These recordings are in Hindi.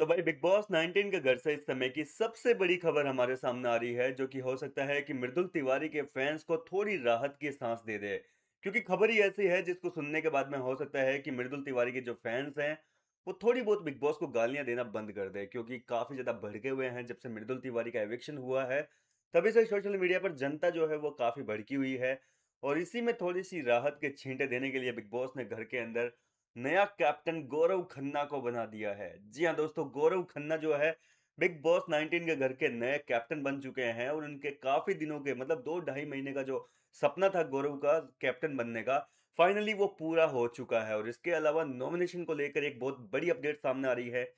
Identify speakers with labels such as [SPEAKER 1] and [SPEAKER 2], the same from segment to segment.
[SPEAKER 1] तो भाई बिग बॉस 19 के घर से इस समय की सबसे बड़ी खबर हमारे सामने आ रही है, जो कि हो सकता है कि मृदुल तिवारी के फैंस को थोड़ी राहत की सांस दे दे। क्योंकि खबर ही ऐसी है जिसको सुनने के बाद में हो सकता है कि मृदुल तिवारी के जो फैंस हैं वो थोड़ी बहुत बिग बॉस को गालियां देना बंद कर दे, क्योंकि काफी ज्यादा भड़के हुए हैं। जब से मृदुल तिवारी का एविक्शन हुआ है तभी से सोशल मीडिया पर जनता जो है वो काफी भड़की हुई है। और इसी में थोड़ी सी राहत के छींटे देने के लिए बिग बॉस ने घर के अंदर नया कैप्टन गौरव खन्ना को बना दिया है। जी हाँ दोस्तों, गौरव खन्ना जो है बिग बॉस 19 के घर के नए कैप्टन बन चुके हैं। और उनके काफी दिनों के मतलब 2 ढाई महीने का जो सपना था गौरव का कैप्टन बनने का, फाइनली वो पूरा हो चुका है। और इसके अलावा नॉमिनेशन को लेकर एक बहुत बड़ी अपडेट सामने आ रही है।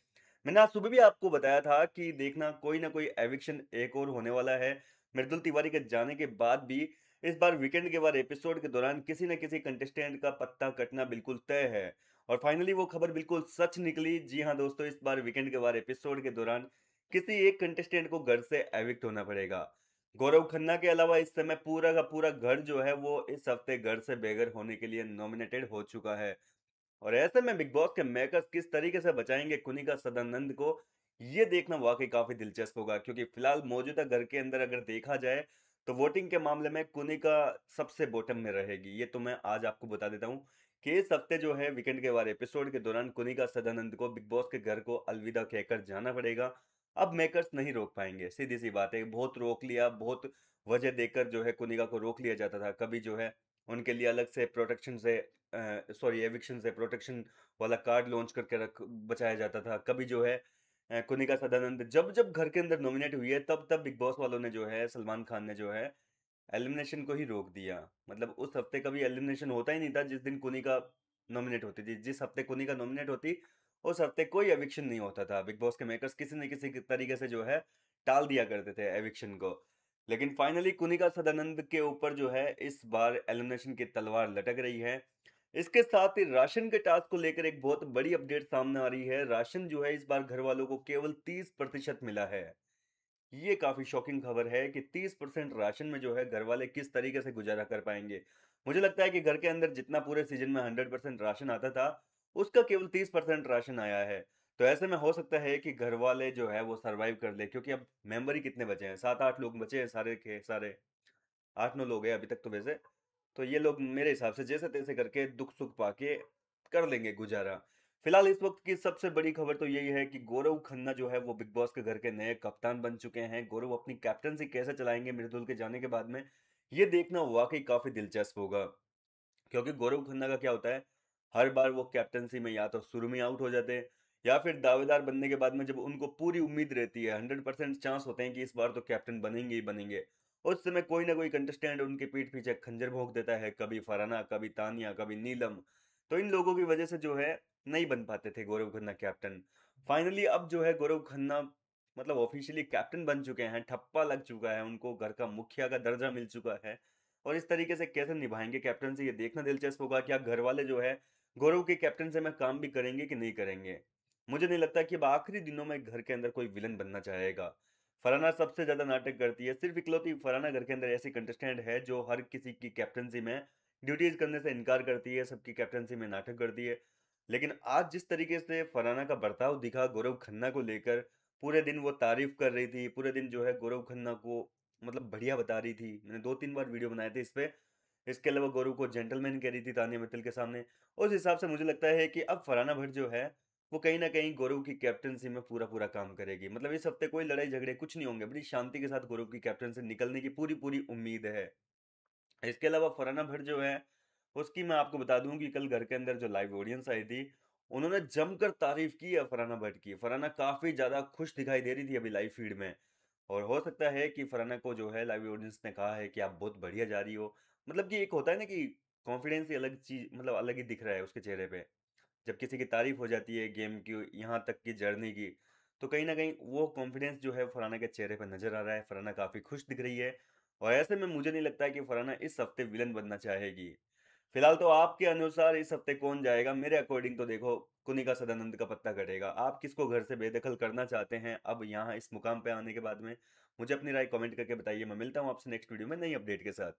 [SPEAKER 1] मैंने आज सुबह भी आपको बताया था कि देखना कोई ना कोई एविक्शन एक और होने वाला है। मृदुल तिवारी के जाने के बाद भी इस बार वीकेंड के बाद एपिसोड के दौरान किसी न किसी कंटेस्टेंट का पत्ता कटना बिल्कुल तय है। और फाइनली वो खबर बिल्कुल सच निकली। जी हाँ दोस्तों, इस बार वीकेंड के बाद एपिसोड के दौरान किसी एक कंटेस्टेंट को घर से एविक्ट होना पड़ेगा। गौरव खन्ना के अलावा इस समय पूरा का पूरा घर जो है वो इस हफ्ते घर से बेघर होने के लिए नॉमिनेटेड हो चुका है। और ऐसे में बिग बॉस के मेकर्स किस तरीके से बचाएंगे कुनिका सदानंद को, ये देखना वाकई काफी दिलचस्प होगा। क्योंकि फिलहाल मौजूदा घर के अंदर अगर देखा जाए तो वोटिंग के मामले में कुनिका सबसे बॉटम में रहेगी। ये तो मैं आज आपको बता देता हूँ कि इस हफ्ते जो है वीकेंड के बाद एपिसोड के दौरान कुनिका सदानंद को बिग बॉस के घर को अलविदा कहकर जाना पड़ेगा। अब मेकर्स नहीं रोक पाएंगे, सीधी सी बात है। बहुत रोक लिया, बहुत वजह देकर जो है कुनिका को रोक लिया जाता था। कभी जो है उनके लिए अलग से प्रोटेक्शन से सॉरी एविक्शन से प्रोटेक्शन वाला कार्ड लॉन्च करके रख बचाया जाता था। कभी जो है कुनिका सदानंद जब जब घर के अंदर नॉमिनेट हुई है तब तब बिग बॉस वालों ने जो है सलमान खान ने जो है एलिमिनेशन को ही रोक दिया। मतलब उस हफ्ते कभी एलिमिनेशन होता ही नहीं था जिस दिन कुनिका नॉमिनेट होती थी। जिस हफ्ते कुनिका नॉमिनेट होती उस हफ्ते कोई एविक्शन नहीं होता था। बिग बॉस के मेकर्स किसी न किसी तरीके से जो है टाल दिया करते थे एविक्शन को। लेकिन फाइनली कुनिका सदानंद के ऊपर जो है इस बार एलिमिनेशन की तलवार लटक रही है। इसके साथ ही राशन के टास्क को लेकर एक बहुत बड़ी अपडेट सामने आ रही है। राशन जो है इस बार घर वालों को केवल 30% मिला है। ये काफी शॉकिंग खबर है कि 30% राशन में जो है घर वाले किस तरीके से गुजारा कर पाएंगे। मुझे लगता है कि घर के अंदर जितना पूरे सीजन में 100% राशन आता था उसका केवल 30% राशन आया है। तो ऐसे में हो सकता है कि घर वाले जो है वो सरवाइव कर ले, क्योंकि अब मेंबर ही कितने बचे हैं, 7-8 लोग बचे हैं सारे के सारे। 8-9 लोग हैं अभी तक तो वैसे। तो ये लोग मेरे हिसाब से जैसे तैसे करके दुख सुख पाके कर लेंगे गुजारा। फिलहाल इस वक्त की सबसे बड़ी खबर तो यही है कि गौरव खन्ना जो है वो बिग बॉस के घर के नए कप्तान बन चुके हैं। गौरव अपनी कैप्टनसी कैसे चलाएंगे मृदुल के जाने के बाद में, ये देखना वाकई काफी दिलचस्प होगा। क्योंकि गौरव खन्ना का क्या होता है, हर बार वो कैप्टनसी में या तो शुरू में आउट हो जाते हैं या फिर दावेदार बनने के बाद में जब उनको पूरी उम्मीद रहती है, 100% चांस होते हैं कि इस बार तो कैप्टन बनेंगे ही बनेंगे, उस समय कोई ना कोई कंटेस्टेंट उनके पीठ पीछे खंजर भोंक देता है। कभी फराना, कभी तानिया, कभी नीलम। तो इन लोगों की वजह से जो है नहीं बन पाते थे गौरव खन्ना कैप्टन। फाइनली अब जो है गौरव खन्ना मतलब ऑफिशियली कैप्टन बन चुके हैं, ठप्पा लग चुका है, उनको घर का मुखिया का दर्जा मिल चुका है। और इस तरीके से कैसे निभाएंगे कैप्टनसी, ये देखना दिलचस्प होगा। क्या घर वाले जो है गौरव के कैप्टन से में काम भी करेंगे कि नहीं करेंगे। मुझे नहीं लगता कि अब आखिरी दिनों में घर के अंदर कोई विलन बनना चाहेगा। फरहाना सबसे ज्यादा नाटक करती है, सिर्फ इकलौती फरहाना घर के अंदर ऐसी कंटेस्टेंट है जो हर किसी की कैप्टनसी में ड्यूटीज करने से इनकार करती है, सबकी कैप्टनसी में नाटक करती है। लेकिन आज जिस तरीके से फरहाना का बर्ताव दिखा गौरव खन्ना को लेकर, पूरे दिन वो तारीफ कर रही थी, पूरे दिन जो है गौरव खन्ना को मतलब बढ़िया बता रही थी। मैंने 2-3 बार वीडियो बनाए थे इस पे। इसके अलावा गौरव को जेंटलमैन कह रही थी तानिया मित्तल के सामने। उस हिसाब से मुझे लगता है कि अब फरहाना भट्ट जो है वो कहीं न कहीं गौरव की कैप्टेंसी में पूरा-पूरा काम करेगी। मतलब इस हफ्ते कोई लड़ाई झगड़े कुछ नहीं होंगे, बड़ी शांति के साथ गौरव की कैप्टन से निकलने की पूरी-पूरी उम्मीद है। इसके अलावा फरहाना भट्ट जो है, उसकी मैं आपको बता दूँ कि कल घर के अंदर जो लाइव ऑडियंस आई थी, उन्होंने जमकर तारीफ की है फरहाना भट्ट की। फरहाना काफ़ी ज़्यादा खुश दिखाई दे रही थी अभी लाइव फीड में। और हो सकता है कि फरहाना को जो है लाइव ऑडियंस ने कहा है कि आप बहुत बढ़िया जा रही हो। मतलब कि एक होता है ना कि कॉन्फिडेंस ही अलग चीज़, मतलब अलग ही दिख रहा है उसके चेहरे पे। जब किसी की तारीफ हो जाती है गेम की, यहाँ तक की जर्नी की, तो कहीं न कहीं वो कॉन्फिडेंस जो है फरहाना के चेहरे पे नज़र आ रहा है। फरहाना काफ़ी खुश दिख रही है। और ऐसे में मुझे नहीं लगता है कि फरहाना इस हफ्ते विलन बनना चाहेगी। फिलहाल तो आपके अनुसार इस हफ्ते कौन जाएगा? मेरे अकॉर्डिंग तो देखो कुनिका सदानंद का पत्ता कटेगा। आप किसको घर से बेदखल करना चाहते हैं अब यहाँ इस मुकाम पे आने के बाद में? मुझे अपनी राय कमेंट करके बताइए। मैं मिलता हूँ आपसे नेक्स्ट वीडियो में नई अपडेट के साथ।